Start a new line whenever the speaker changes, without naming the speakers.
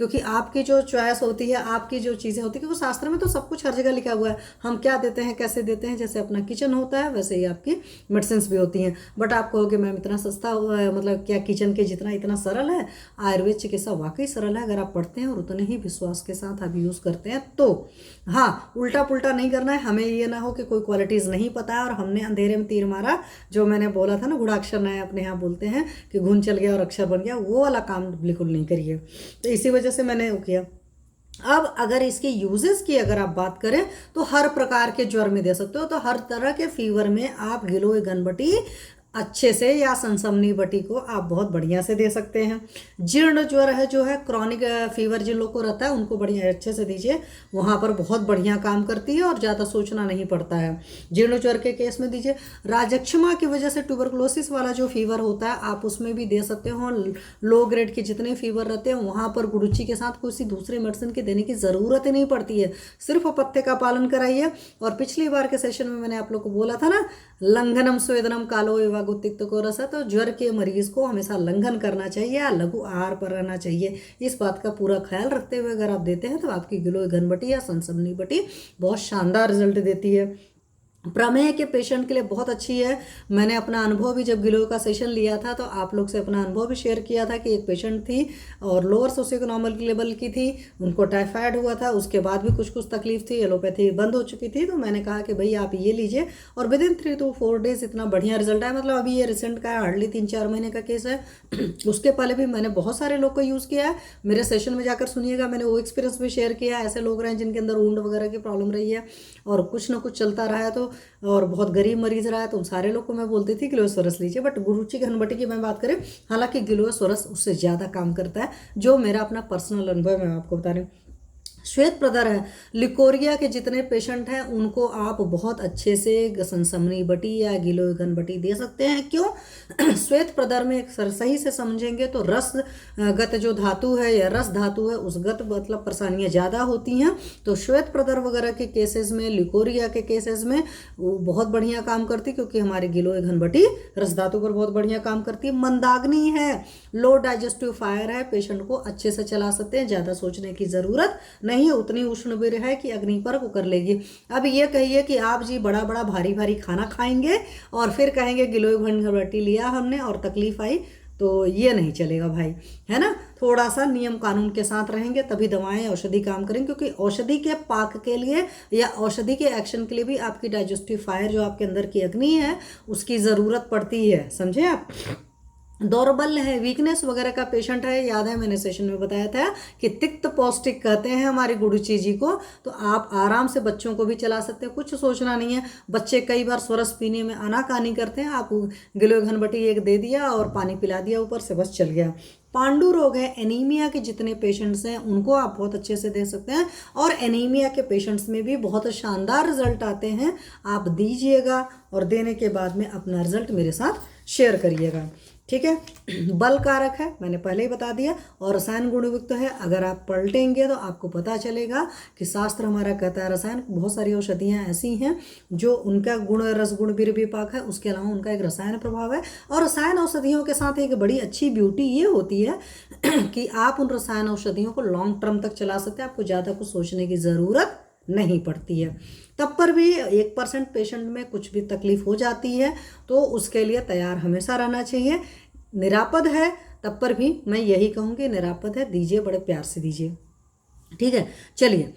क्योंकि आपकी जो चॉइस होती है, आपकी जो चीज़ें होती है, क्योंकि शास्त्र में तो सब कुछ हर जगह लिखा हुआ है, हम क्या देते हैं, कैसे देते हैं। जैसे अपना किचन होता है वैसे ही आपकी मेडिसिन भी होती हैं। बट आप कहोगे मैम इतना सस्ता हुआ है, मतलब क्या किचन के जितना इतना सरल है? आयुर्वेद चिकित्सा वाकई सरल है, अगर आप पढ़ते हैं और उतने ही विश्वास के साथ आप यूज़ करते हैं तो। हाँ, उल्टा पुल्टा नहीं करना है, हमें ये ना हो कि कोई क्वालिटीज़ नहीं पता है और हमने अंधेरे में तीर मारा। जो मैंने बोला था ना, गुड़ाक्षर नया अपने यहाँ बोलते हैं कि घुन चल गया और अक्षर बन गया, वो वाला काम बिल्कुल नहीं करिए। तो इसी वजह से मैंने वो किया। अब अगर इसके यूजेस की अगर आप बात करें तो हर प्रकार के ज्वर में दे सकते हो। तो हर तरह के फीवर में आप गिलोय घनबटी अच्छे से, या सनसमनी बटी को आप बहुत बढ़िया से दे सकते हैं। जीर्ण ज्वर है जो है, क्रॉनिक फीवर जिन लोग को रहता है उनको बढ़िया अच्छे से दीजिए, वहाँ पर बहुत बढ़िया काम करती है और ज़्यादा सोचना नहीं पड़ता है। जीर्ण ज्वर के केस में दीजिए। राजक्षमा की वजह से ट्यूबरकुलोसिस वाला जो फीवर होता है आप उसमें भी दे सकते हो। लो ग्रेड के जितने फीवर रहते हैं वहाँ पर गुड़ुची के साथ किसी दूसरे मेडिसिन के देने की ज़रूरत ही नहीं पड़ती है, सिर्फ पत्ते का पालन कराइए। और पिछली बार के सेशन में मैंने आप लोग को बोला था ना, लंघनम स्वेदनम कालो एवं गुत्तिक्त को रस है, तो ज्वर के मरीज को हमेशा लंघन करना चाहिए या लघु आहार पर रहना चाहिए। इस बात का पूरा ख्याल रखते हुए अगर आप देते हैं तो आपकी गिलोय घनबटी या सनसमनी बटी बहुत शानदार रिजल्ट देती है। प्रमेह के पेशेंट के लिए बहुत अच्छी है। मैंने अपना अनुभव भी जब गिलोय का सेशन लिया था तो आप लोग से अपना अनुभव भी शेयर किया था कि एक पेशेंट थी और लोअर सोशियोइकोनॉमिक लेवल की थी, उनको टाइफाइड हुआ था, उसके बाद भी कुछ तकलीफ थी, एलोपैथी बंद हो चुकी थी। तो मैंने कहा कि भाई आप ये लीजिए, और विद इन 3 to 4 डेज इतना बढ़िया रिजल्ट आया। मतलब अभी ये रिसेंट का हार्डली 3-4 महीने का केस है। उसके पहले भी मैंने बहुत सारे लोग को यूज़ किया है। मेरे सेशन में जाकर सुनिएगा, मैंने वो एक्सपीरियंस भी शेयर किया है। ऐसे लोग रहे हैं जिनके अंदर ऊंड वगैरह की प्रॉब्लम रही है और कुछ ना कुछ चलता रहा है, तो और बहुत गरीब मरीज रहा है, तो उन सारे लोग को मैं बोलती थी गिलोय सोरस लीजिए। बट गुरुची घनबटी की मैं बात करें, हालांकि गिलोय सोरस उससे ज़्यादा काम करता है, जो मेरा अपना पर्सनल अनुभव मैं आपको बता रही हूँ। श्वेत प्रदर है, लिकोरिया के जितने पेशेंट हैं उनको आप बहुत अच्छे से सनसमनी बटी या गिलोय घनबटी दे सकते हैं। क्यों? श्वेत प्रदर में सही से समझेंगे तो रस गत जो धातु है या रस धातु है, उस गत मतलब परेशानियां ज़्यादा होती हैं। तो श्वेत प्रदर वगैरह के केसेस में, लिकोरिया के केसेस में वो बहुत बढ़िया काम करती, क्योंकि हमारी गिलोय घनबटी रस धातु पर बहुत बढ़िया काम करती है। मंदाग्नि है, लो डाइजेस्टिव फायर है, पेशेंट को अच्छे से चला सकते हैं, ज़्यादा सोचने की ज़रूरत नहीं, उतनी उष्णवीर है कि अग्नि पर वो कर लेगी। अब ये कहिए कि आप जी बड़ा बड़ा भारी भारी खाना खाएंगे और फिर कहेंगे गिलोय घनबटी लिया हमने और तकलीफ आई, तो ये नहीं चलेगा भाई, है ना। थोड़ा सा नियम कानून के साथ रहेंगे तभी दवाएं औषधि काम करेंगे, क्योंकि औषधि के पाक के लिए या औषधि के एक्शन के लिए भी आपकी डाइजेस्टिव फायर, जो आपके अंदर की अग्नि है, उसकी ज़रूरत पड़ती है, समझे आप। दौर्बल्य है, वीकनेस वगैरह का पेशेंट है, याद है मैंने सेशन में बताया था कि तिक्त पौष्टिक कहते हैं हमारी गुरुची जी को, तो आप आराम से बच्चों को भी चला सकते हैं, कुछ सोचना नहीं है। बच्चे कई बार सोरस पीने में आनाकानी करते हैं, आप गिलोय घनबटी एक दे दिया और पानी पिला दिया ऊपर से, बस चल गया। पांडु रोग है, एनीमिया के जितने पेशेंट्स हैं उनको आप बहुत अच्छे से दे सकते हैं, और एनीमिया के पेशेंट्स में भी बहुत शानदार रिजल्ट आते हैं। आप दीजिएगा और देने के बाद में अपना रिजल्ट मेरे साथ शेयर करिएगा, ठीक है। बल कारक है, मैंने पहले ही बता दिया, और रसायन गुणयुक्त है। अगर आप पलटेंगे तो आपको पता चलेगा कि शास्त्र हमारा कहता है रसायन, बहुत सारी औषधियाँ ऐसी हैं जो उनका गुण रस गुण वीर विपाक है, उसके अलावा उनका एक रसायन प्रभाव है। और रसायन औषधियों के साथ एक बड़ी अच्छी ब्यूटी ये होती है कि आप उन रसायन औषधियों को लॉन्ग टर्म तक चला सकते हैं, आपको ज़्यादा कुछ सोचने की ज़रूरत नहीं पड़ती है। तब पर भी 1% पेशेंट में कुछ भी तकलीफ हो जाती है तो उसके लिए तैयार हमेशा रहना चाहिए। निरापद है तब पर भी मैं यही कहूँगी, निरापद है, दीजिए, बड़े प्यार से दीजिए, ठीक है। चलिए।